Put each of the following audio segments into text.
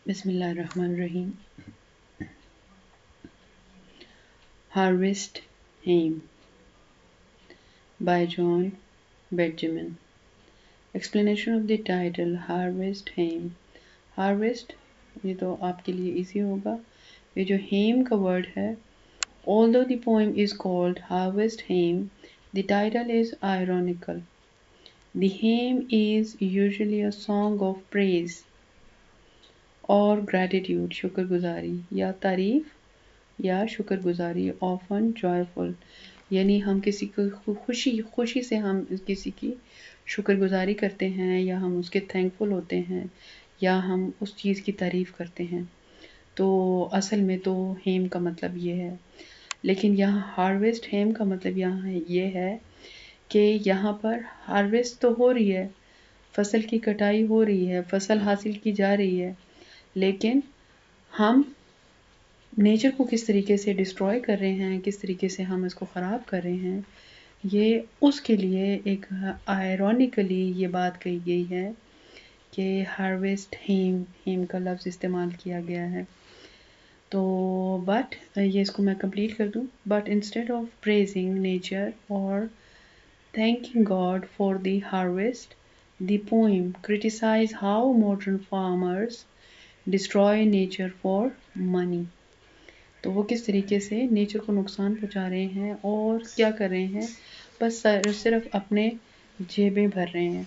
بسم اللہ الرحمن الرحیم. Harvest Hymn by John Benjamin. Explanation of the title Harvest Hymn. Harvest یہ تو آپ کے لیے easy ہوگا. یہ جو hymn کا word ہے, although the poem is called Harvest Hymn, the title is ironical. The hymn is usually a song of praise or gratitude, شکر گزاری یا تعریف یا شکر گزاری. often joyful یعنی ہم کسی کو خوشی سے ہم کسی کی شکر گزاری کرتے ہیں یا ہم اس کے تھینکفل ہوتے ہیں یا ہم اس چیز کی تعریف کرتے ہیں. تو اصل میں تو ہیم کا مطلب یہ ہے، لیکن یہاں ہارویسٹ ہیم کا مطلب یہاں یہ ہے کہ یہاں پر ہارویسٹ تو ہو رہی ہے، فصل کی کٹائی ہو رہی ہے، فصل حاصل کی جا رہی ہے، لیکن ہم نیچر کو کس طریقے سے ڈسٹروائے کر رہے ہیں، کس طریقے سے ہم اس کو خراب کر رہے ہیں، یہ اس کے لیے ایک آئرونیکلی یہ بات کہی گئی ہے کہ ہارویسٹ ہیم کا لفظ استعمال کیا گیا ہے. تو بٹ یہ اس کو میں کمپلیٹ کر دوں. But instead of praising nature اور thanking God for the harvest, the poem criticizes how modern farmers destroy nature for money. تو وہ کس طریقے سے نیچر کو نقصان پہنچا رہے ہیں اور کیا کر رہے ہیں، بس صرف اپنے جیبیں بھر رہے ہیں.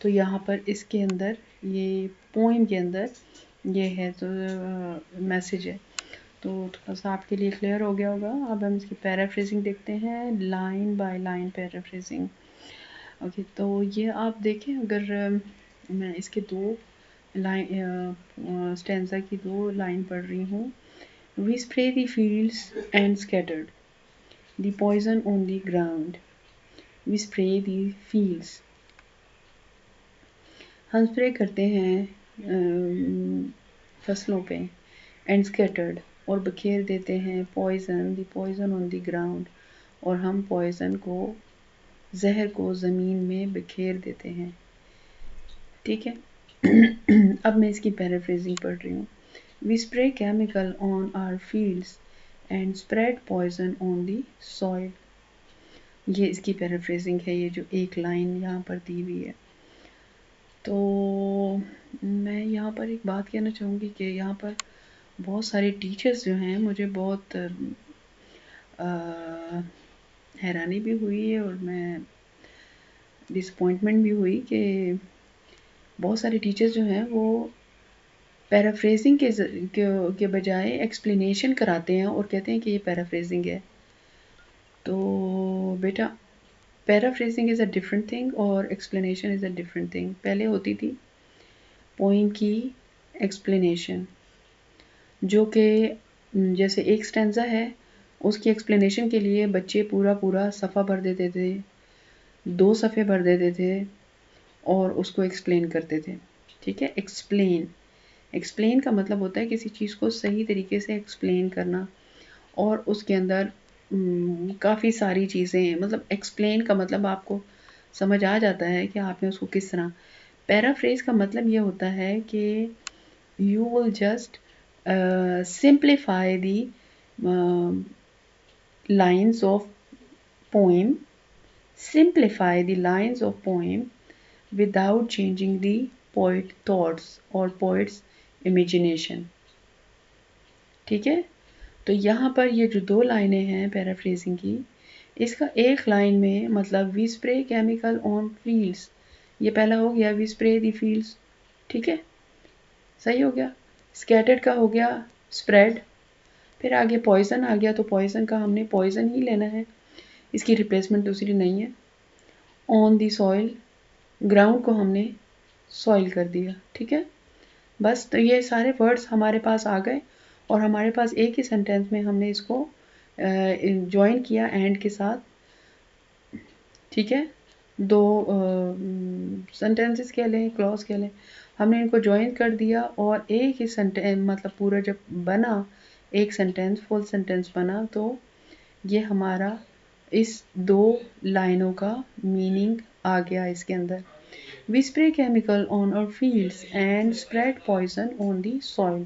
تو یہاں پر اس کے اندر یہ پوئم کے اندر یہ ہے تو میسیج ہے. تو تھوڑا سا آپ کے لیے کلیئر ہو گیا ہوگا. اب ہم اس کی پیرافریزنگ دیکھتے ہیں، line by line paraphrasing. Okay, تو یہ آپ دیکھیں، اگر میں اس کے دو لائن اسٹینزا کی دو لائن پڑھ رہی ہوں. We spray the fields and scattered the poison on the ground. We spray the fields. ہم اسپرے کرتے ہیں فصلوں پہ، and scattered اور بکھیر دیتے ہیں poison, the poison on the ground اور ہم poison کو، زہر کو زمین میں بکھیر دیتے ہیں. ٹھیک ہے. اب میں اس کی پیرافریزنگ پڑھ رہی ہوں. We spray chemical on our fields and spread poison on the soil. یہ اس کی پیرافریزنگ ہے، یہ جو ایک لائن یہاں پر دی ہوئی ہے. تو میں یہاں پر ایک بات کہنا چاہوں گی کہ یہاں پر بہت سارے ٹیچرز جو ہیں، مجھے بہت حیرانی بھی ہوئی ہے اور میں ڈسپوائنٹمنٹ بھی ہوئی کہ بہت سارے ٹیچرز جو ہیں وہ پیرافریزنگ کے بجائے ایکسپلینیشن کراتے ہیں اور کہتے ہیں کہ یہ پیرافریزنگ ہے. تو بیٹا paraphrasing is a different thing اور explanation is a different thing. پہلے ہوتی تھی پوئم کی ایکسپلینیشن، جو کہ جیسے ایک سٹینزا ہے، اس کی ایکسپلینیشن کے لیے بچے پورا صفحہ بھر دیتے تھے، 2 صفحے بھر دیتے تھے اور اس کو ایکسپلین کرتے تھے. ٹھیک ہے. ایکسپلین کا مطلب ہوتا ہے کسی چیز کو صحیح طریقے سے ایکسپلین کرنا، اور اس کے اندر کافی ساری چیزیں، مطلب ایکسپلین کا مطلب آپ کو سمجھ آ جاتا ہے کہ آپ نے اس کو کس طرح. پیرافریز کا مطلب یہ ہوتا ہے کہ you will just simplify the lines of poem, simplify the lines of poem without changing the poet thoughts or poet's imagination. ٹھیک ہے. تو یہاں پر یہ جو 2 لائنیں ہیں پیرافریزنگ کی، اس کا ایک لائن میں مطلب we spray chemical on fields، یہ پہلا ہو گیا we spray the fields. ٹھیک ہے، صحیح ہو گیا. scattered کا ہو گیا spread، پھر آگے پوائزن آ گیا، تو پوائزن کا ہم نے پوائزن ہی لینا ہے، اس کی ریپلیسمنٹ دوسری نہیں ہے. آن دی سوئل، گراؤنڈ کو ہم نے سوئل کر دیا. ٹھیک ہے. بس تو یہ سارے ورڈز ہمارے پاس آ گئے اور ہمارے پاس ایک ہی سینٹینس میں ہم نے اس کو جوائن کیا اینڈ کے ساتھ. ٹھیک ہے. 2 سینٹینسز کہہ لیں، کلوز کہہ لیں، ہم نے ان کو جوائن کر دیا اور ایک ہی سینٹینس، مطلب پورا جب بنا ایک سینٹینس، فل سینٹینس بنا، تو یہ ہمارا اس 2 لائنوں کا میننگ آ گیا اس کے اندر. We spray chemical on our fields and spread poison on the soil.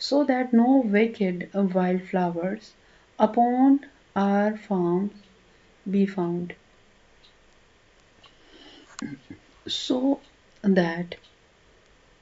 So that no wicked wildflowers upon our farms be found. So that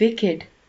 wicked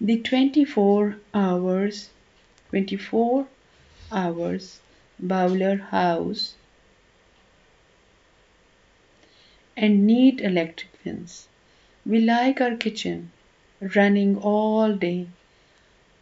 The 24 hours boiler house and neat electric fence. We like our kitchen running all day.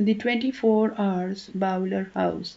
The 24 hours boiler house,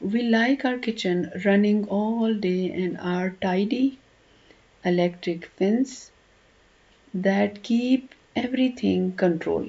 We like our kitchen running all day and our tidy electric fence that keep everything control,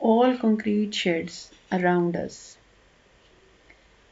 All concrete sheds around us,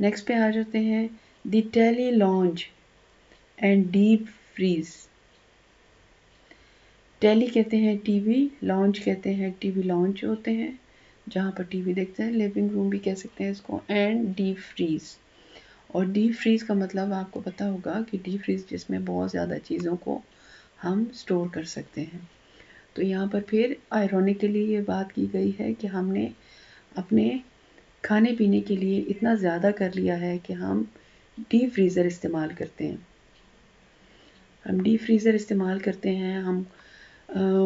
next پہ آ جاتے ہیں دی telly lounge and deep freeze. ٹیلی کہتے ہیں T V, launch کہتے ہیں T we launch ہوتے ہیں جہاں پر ٹی وی دیکھتے ہیں، لیونگ روم بھی کہہ سکتے ہیں اس کو، اینڈ ڈیپ فریز. اور ڈیپ فریز کا مطلب آپ کو پتا ہوگا کہ ڈیپ فریز جس میں بہت زیادہ چیزوں کو ہم سٹور کر سکتے ہیں. تو یہاں پر پھر آئرونیکلی یہ بات کی گئی ہے کہ ہم نے اپنے کھانے پینے کے لیے اتنا زیادہ کر لیا ہے کہ ہم ڈیپ فریزر استعمال کرتے ہیں. ہم ڈیپ فریزر استعمال کرتے ہیں، ہم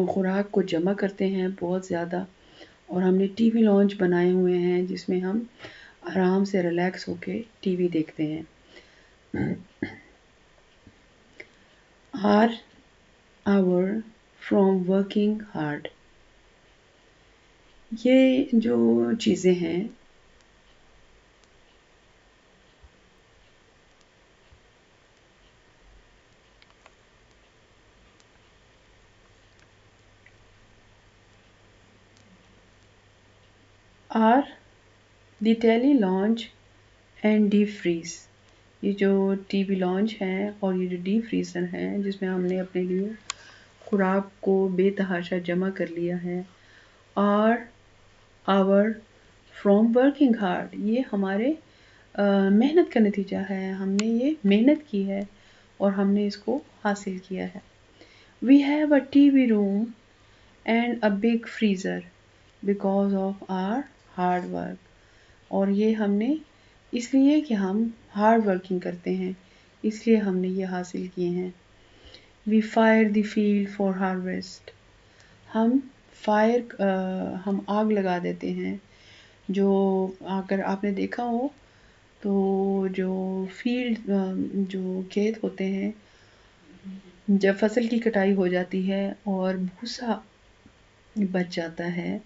خوراک کو جمع کرتے ہیں بہت زیادہ، اور ہم نے ٹی وی لانچ بنائے ہوئے ہیں جس میں ہم آرام سے ریلیکس ہو کے ٹی وی دیکھتے ہیں. Are our from working hard. یہ جو چیزیں ہیں are the telly lounge and deep freeze. یہ جو ٹی وی لانچ ہے اور یہ جو ڈیپ فریزر ہے جس میں ہم نے اپنے لیے خوراک کو بے تحاشا جمع کر لیا ہے. Are our from working hard. یہ ہمارے محنت کا نتیجہ ہے، ہم نے یہ محنت کی ہے اور ہم نے اس کو حاصل کیا ہے. We have a T V room and a big freezer because of our hard work. اور یہ ہم نے اس لیے کہ ہم ہارڈ ورکنگ کرتے ہیں، اس لیے ہم نے یہ حاصل کیے ہیں. We fire the field for harvest. ہم آگ لگا دیتے ہیں. جو اگر آپ نے دیکھا ہو تو جو فیلڈ جو کھیت ہوتے ہیں جب فصل کی کٹائی ہو جاتی ہے اور بھوسا بچ جاتا ہے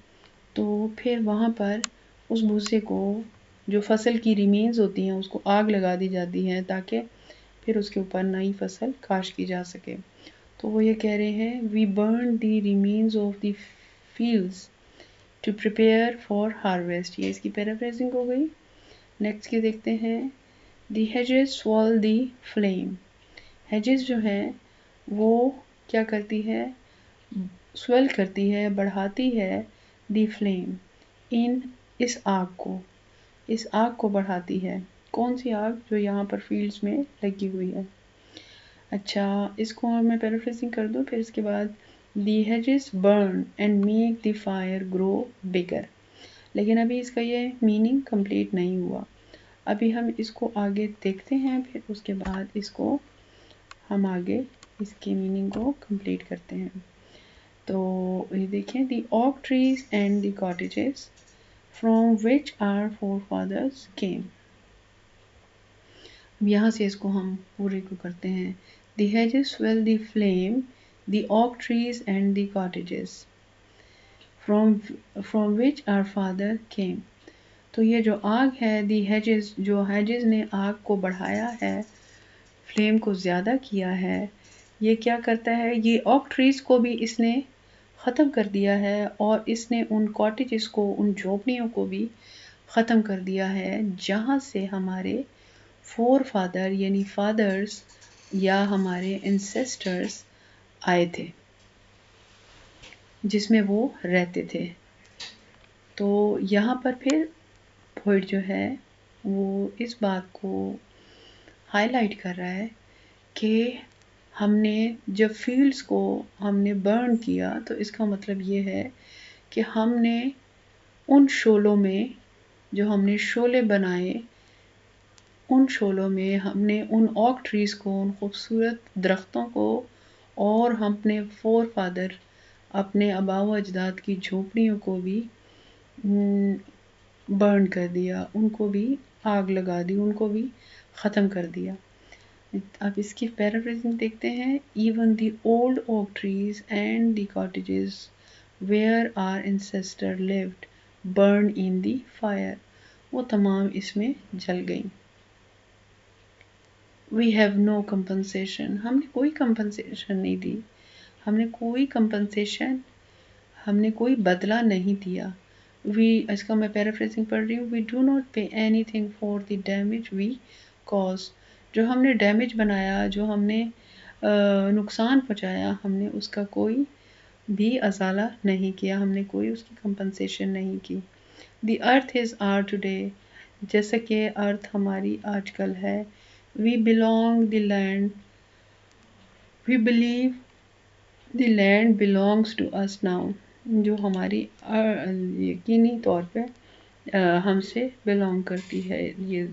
تو پھر وہاں پر اس بھوسے کو جو فصل کی ریمینز ہوتی ہیں اس کو آگ لگا دی جاتی ہے تاکہ پھر اس کے اوپر نئی فصل کاشت کی جا سکے. تو وہ یہ کہہ رہے ہیں we burn the remains of the fields to prepare for harvest. یہ اس کی پیرافریزنگ ہو گئی. نیکسٹ کی دیکھتے ہیں دی ہیجز سوال دی فلیم. ہیجز جو ہیں وہ کیا کرتی ہے، سویل کرتی ہے، بڑھاتی ہے دی فلیم ان اس آگ کو بڑھاتی ہے. کون سی آگ؟ جو یہاں پر فیلڈز میں لگی ہوئی ہے. اچھا اس کو میں پیرافریزنگ کر دوں پھر اس کے بعد the hedges burn and make the fire grow bigger. لیکن ابھی اس کا یہ میننگ کمپلیٹ نہیں ہوا، ابھی ہم اس کو آگے دیکھتے ہیں پھر اس کے بعد اس کو ہم آگے اس کی میننگ کو کمپلیٹ کرتے ہیں. تو یہ دیکھیں the oak trees and the cottages from which our forefathers came. یہاں سے اس کو ہم پورے کو کرتے ہیں. The hedges swell the flame the oak trees and the cottages from which our father came. تو یہ جو آگ ہے دی ہیجز، جو ہیجز نے آگ کو بڑھایا ہے، فلیم کو زیادہ کیا ہے، یہ کیا کرتا ہے، یہ اوک ٹریز کو بھی اس نے ختم کر دیا ہے اور اس نے ان کاٹیجز کو، ان جھونپڑیوں کو بھی ختم کر دیا ہے جہاں سے ہمارے فور فادر یعنی فادرز یا ہمارے انسیسٹرز آئے تھے، جس میں وہ رہتے تھے. تو یہاں پر پھر پوئٹ جو ہے وہ اس بات کو ہائی لائٹ کر رہا ہے کہ ہم نے جب فیلڈز کو ہم نے برن کیا تو اس کا مطلب یہ ہے کہ ہم نے ان شعلوں میں جو ہم نے شعلے بنائے، ان شعلوں میں ہم نے ان اوک ٹریز کو، ان خوبصورت درختوں کو اور ہم اپنے فور فادر، اپنے آباء و اجداد کی جھونپڑیوں کو بھی برن کر دیا، ان کو بھی آگ لگا دی، ان کو بھی ختم کر دیا. اب اس کی پیرافریزنگ دیکھتے ہیں. Even the old oak trees and the cottages where our ancestor lived burn in the fire. وہ تمام اس میں جل گئیں. We have no compensation. ہم نے کوئی کمپنسیشن نہیں دی، ہم نے کوئی کمپنسیشن، ہم نے کوئی بدلہ نہیں دیا. اس کا میں پیرافریزنگ پڑھ رہی ہوں. We do not pay anything for the damage we cause. جو ہم نے ڈیمیج بنایا، جو ہم نے نقصان پہنچایا، ہم نے اس کا کوئی بھی ازالہ نہیں کیا، ہم نے کوئی اس کی کمپنسیشن نہیں کی. The earth is our today. جیسا کہ ارتھ ہماری آج کل ہے. We belong the land. We believe the land belongs to us now. جو ہماری یقینی طور پہ ہم سے بلونگ کرتی ہے یہ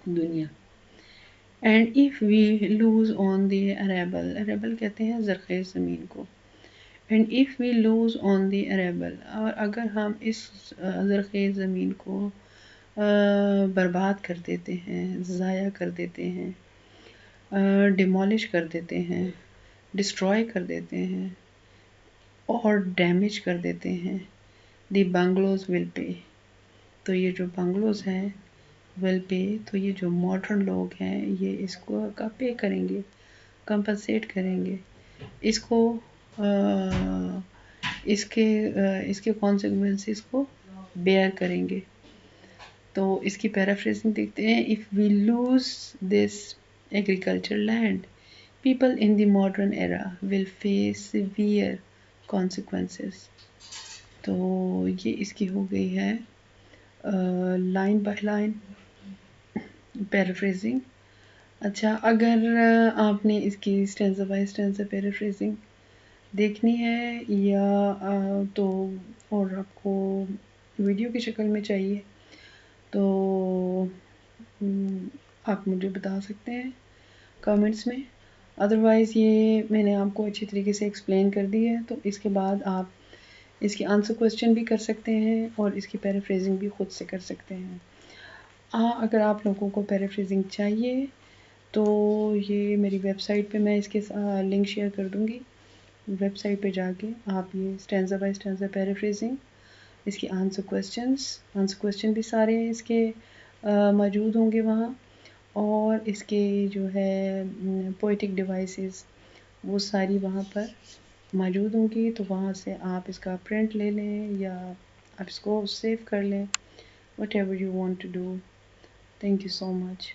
دنیا. اینڈ ایف وی لوز آن دی اریبل. اریبل کہتے ہیں زرخیز زمین کو. اینڈ ایف وی لوز آن دی اریبل. اور اگر ہم اس زرخیز زمین کو برباد کر دیتے ہیں، ضائع کر دیتے ہیں، ڈیمولش کر دیتے ہیں، ڈسٹروائے کر دیتے ہیں اور ڈیمیج کر دیتے ہیں. دی بنگلوز ول پے. تو یہ جو بنگلوز ہیں ول پے، تو یہ جو ماڈرن لوگ ہیں یہ اس کو کا پے کریں گے، کمپنسیٹ کریں گے اس کو، اس کے کانسیکوینسز کو بیئر کریں گے. تو اس کی پیرافریزنگ دیکھتے ہیں. If we lose this agriculture land, people in the modern era will face severe consequences. تو یہ اس کی ہو گئی ہے لائن بائی لائن پیرافریزنگ. اچھا، اگر آپ نے اس کی اسٹینزا بائی اسٹینزا پیرافریزنگ دیکھنی ہے یا تو اور آپ کو ویڈیو کی شکل میں چاہیے تو آپ مجھے بتا سکتے ہیں کمنٹس میں. ادروائز یہ میں نے آپ کو اچھی طریقے سے ایکسپلین کر دی ہے. تو اس کے بعد آپ اس کی آنسر کوسچن بھی کر سکتے ہیں اور اس کی پیرافریزنگ بھی خود سے کر سکتے ہیں. اگر آپ لوگوں کو پیرافریزنگ چاہیے تو یہ میری ویب سائٹ پہ میں اس کے لنک شیئر کر دوں گی. ویب سائٹ پہ جا کے آپ یہ اسٹینزا بائی اسٹینزا پیرافریزنگ، اس کی آنسر کوسچن بھی سارے اس کے موجود ہوں گے وہاں. اور اس کے جو ہے پوئٹک ڈیوائسز وہ ساری وہاں پر موجود ہوں گی. تو وہاں سے آپ اس کا پرنٹ لے لیں یا آپ اس کو سیو کر لیں. Whatever you want to do. Thank you so much.